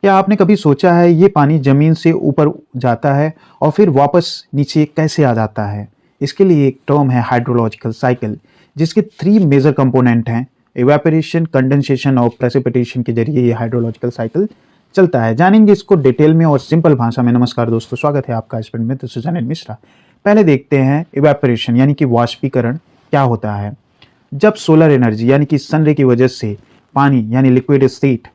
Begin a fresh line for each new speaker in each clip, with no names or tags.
क्या आपने कभी सोचा है ये पानी ज़मीन से ऊपर जाता है और फिर वापस नीचे कैसे आ जाता है? इसके लिए एक टर्म है हाइड्रोलॉजिकल साइकिल, जिसके 3 मेजर कंपोनेंट हैं इवेपोरेशन, कंडेंसेशन और प्रेसिपिटेशन के जरिए ये हाइड्रोलॉजिकल साइकिल चलता है। जानेंगे इसको डिटेल में और सिंपल भाषा में। नमस्कार दोस्तों, स्वागत है आपका स्टूडेंट मित्र सुजानिल मिश्रा। पहले देखते हैं इवेपोरेशन यानी कि वाष्पीकरण क्या होता है। जब सोलर एनर्जी यानी कि सन रे की वजह से पानी यानी लिक्विड स्टेट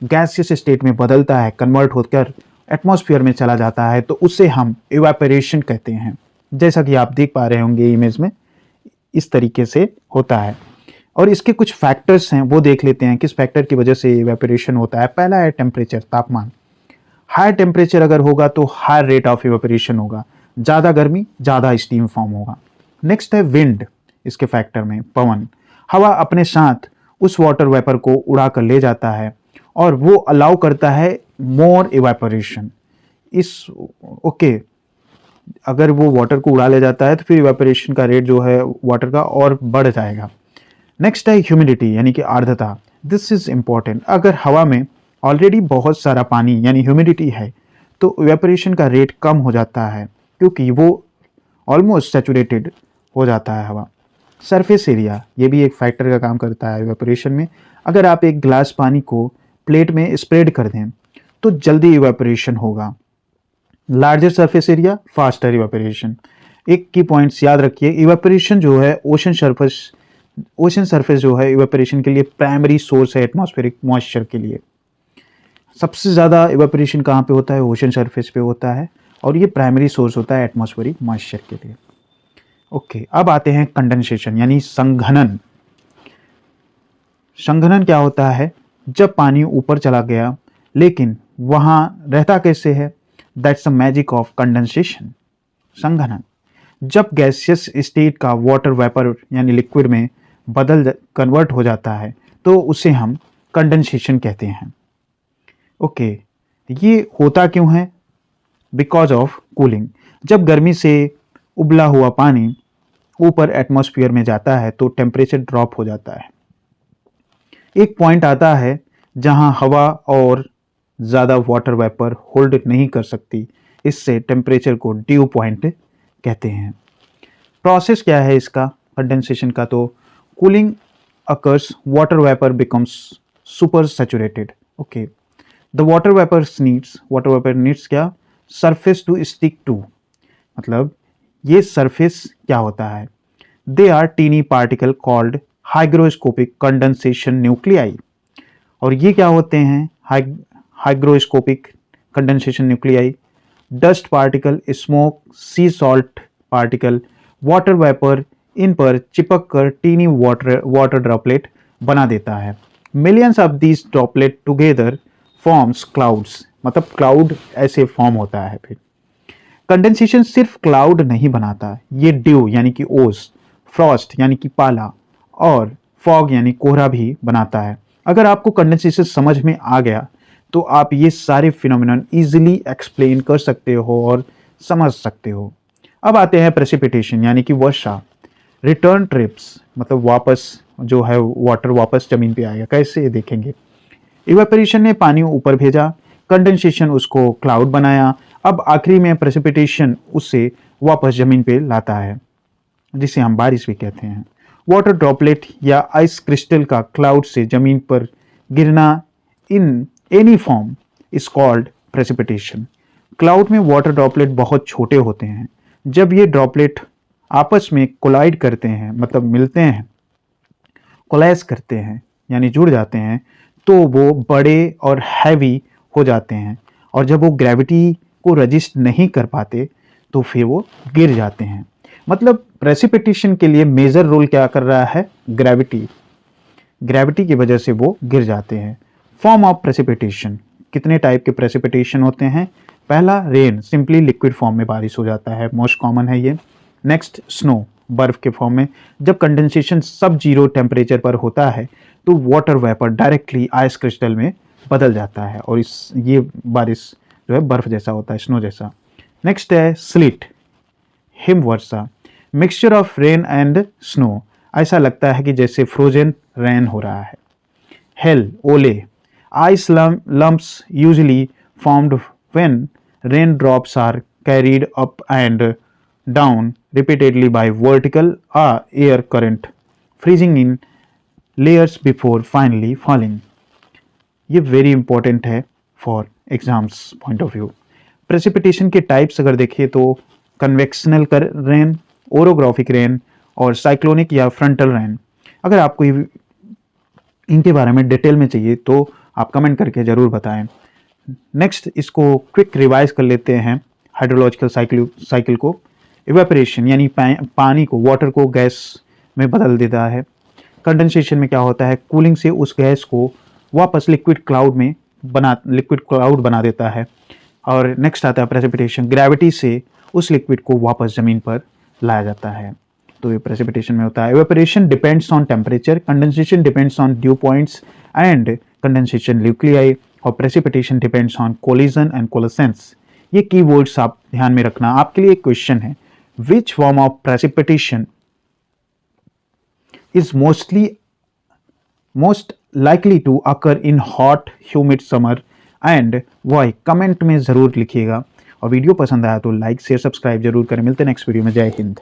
गैसियस स्टेट में बदलता है, कन्वर्ट होकर एटमॉस्फेयर में चला जाता है, तो उसे हम इवेपोरेशन कहते हैं। जैसा कि आप देख पा रहे होंगे इमेज में, इस तरीके से होता है। और इसके कुछ फैक्टर्स हैं, वो देख लेते हैं किस फैक्टर की वजह से इवेपोरेशन होता है। पहला है टेम्परेचर, तापमान। हाई टेम्परेचर अगर होगा तो हाई रेट ऑफ इवेपोरेशन होगा, ज़्यादा गर्मी ज़्यादा स्टीम फॉर्म होगा। नेक्स्ट है विंड, इसके फैक्टर में पवन। हवा अपने साथ उस वाटर वेपर को उड़ा कर ले जाता है और वो अलाउ करता है मोर इवेपोरेशन। अगर वो वाटर को उड़ा ले जाता है तो फिर इवेपोरेशन का रेट जो है वाटर का और बढ़ जाएगा। नेक्स्ट है ह्यूमिडिटी यानी कि आर्द्रता। This is important. अगर हवा में ऑलरेडी बहुत सारा पानी यानी ह्यूमिडिटी है तो इवेपोरेशन का रेट कम हो जाता है, क्योंकि वो ऑलमोस्ट सैचुरेटेड हो जाता है हवा। सरफेस एरिया, ये भी एक फैक्टर का काम करता है इवेपोरेशन में। अगर आप एक गिलास पानी को प्लेट में स्प्रेड कर दें तो जल्दी इवेपोरेशन होगा। Larger surface area, faster evaporation. एक की पॉइंट्स याद रखिए, इवेपोरेशन जो है ओशन सरफेस जो है इवेपोरेशन के लिए प्राइमरी सोर्स है एटमॉस्फेरिक मॉइस्चर के लिए। सबसे ज़्यादा इवेपोरेशन कहाँ पे होता है? ओशन सरफेस पे होता है, और ये प्राइमरी सोर्स होता है एटमॉस्फेरिक मॉइस्चर के लिए। ओके, अब आते हैं कंडेंसेशन यानी संघनन। संघनन क्या होता है? जब पानी ऊपर चला गया लेकिन वहां रहता कैसे है? That's the magic of condensation, संघनन। जब गैसियस स्टेट का वाटर वेपर यानी लिक्विड में कन्वर्ट हो जाता है तो उसे हम कंडेंसेशन कहते हैं। ओके, ये होता क्यों है? Because of cooling. जब गर्मी से उबला हुआ पानी ऊपर एटमॉस्फेयर में जाता है तो टेम्परेचर ड्रॉप हो जाता है। एक पॉइंट आता है जहां हवा और ज़्यादा वाटर वेपर होल्ड नहीं कर सकती। इससे टेम्परेचर को ड्यू पॉइंट कहते हैं। प्रोसेस क्या है इसका कंडेंसेशन का? तो cooling occurs, water vapour becomes super saturated. Okay, the water vapour needs क्या? Surface to stick to. मतलब ये सरफेस क्या होता है? They are tiny particle called hygroscopic condensation nuclei. और ये क्या होते हैं hygroscopic condensation nuclei? Dust particle, smoke, sea salt particle, water vapour, इन पर चिपक कर टीनी वाटर ड्रॉपलेट बना देता है। Millions of these droplet together forms clouds. मतलब क्लाउड ऐसे फॉर्म होता है। फिर कंडेंसेशन सिर्फ क्लाउड नहीं बनाता, ये ड्यू यानी कि ओस, फ्रॉस्ट यानी कि पाला, और फॉग यानी कोहरा भी बनाता है। अगर आपको कंडेंसेशन समझ में आ गया तो आप ये सारे फिनोमिनन इजीली एक्सप्लेन कर सकते हो और समझ सकते हो। अब आते हैं प्रेसिपिटेशन यानी कि वर्षा। रिटर्न ट्रिप्स, मतलब वापस जो है वाटर वापस जमीन पे आएगा। कैसे देखेंगे? इवेपोरेशन ने पानी ऊपर भेजा, कंडेंसेशन उसको क्लाउड बनाया, अब आखिरी में प्रेसिपिटेशन उसे वापस जमीन पे लाता है, जिसे हम बारिश भी कहते हैं। वाटर ड्रॉपलेट या आइस क्रिस्टल का क्लाउड से जमीन पर गिरना in any form is called precipitation. Cloud में वाटर ड्रॉपलेट बहुत छोटे होते हैं। जब ये ड्रॉपलेट आपस में कोलाइड करते हैं, मतलब मिलते हैं, कोलाइज करते हैं यानी जुड़ जाते हैं, तो वो बड़े और हैवी हो जाते हैं, और जब वो ग्रेविटी को रजिस्ट नहीं कर पाते तो फिर वो गिर जाते हैं। मतलब प्रेसिपिटेशन के लिए मेजर रोल क्या कर रहा है? ग्रेविटी की वजह से वो गिर जाते हैं। फॉर्म ऑफ प्रेसिपिटेशन, कितने टाइप के प्रेसिपिटेशन होते हैं? पहला रेन, सिंपली लिक्विड फॉर्म में बारिश हो जाता है, मोस्ट कॉमन है ये। नेक्स्ट स्नो, बर्फ के फॉर्म में। जब कंडेंसेशन सब जीरो टेम्परेचर पर होता है तो water vapour directly ice crystal में बदल जाता है, और ये बारिश जो है बर्फ जैसा होता है, स्नो जैसा। नेक्स्ट है स्लिट, हिमवर्षा, mixture of rain and snow. ऐसा लगता है कि जैसे फ्रोजन रेन हो रहा है। हेल, ओले, Ice lumps usually formed when raindrops are carried up and down repeatedly by vertical air current, freezing in layers before finally falling. ये वेरी इंपॉर्टेंट है for exams point of view. Precipitation के types अगर देखिए तो convectional rain, orographic rain और cyclonic या frontal rain. अगर आपको इनके बारे में डिटेल में चाहिए तो आप कमेंट करके ज़रूर बताएं। नेक्स्ट इसको क्विक रिवाइज कर लेते हैं हाइड्रोलॉजिकल साइकिल को। इवेपोरेशन यानी पानी को, वाटर को गैस में बदल देता है। कंडेंसेशन में क्या होता है, कूलिंग से उस गैस को वापस लिक्विड क्लाउड बना देता है। और नेक्स्ट आता है प्रेसिपिटेशन, ग्रेविटी से उस लिक्विड को वापस ज़मीन पर लाया जाता है। तो ये प्रेसिपिटेशन में होता है। Evaporation depends on temperature, condensation depends on dew points and condensation nuclei, और precipitation depends on collision and coalescence. ये कीवर्ड्स आप ध्यान में रखना। आपके लिए एक क्वेश्चन है, which form of precipitation is most likely to occur in hot humid summer and why? Comment में ज़रूर लिखिएगा। और वीडियो पसंद आया तो लाइक शेयर सब्सक्राइब जरूर करें। मिलते हैं नेक्स्ट वीडियो में। जय हिंद।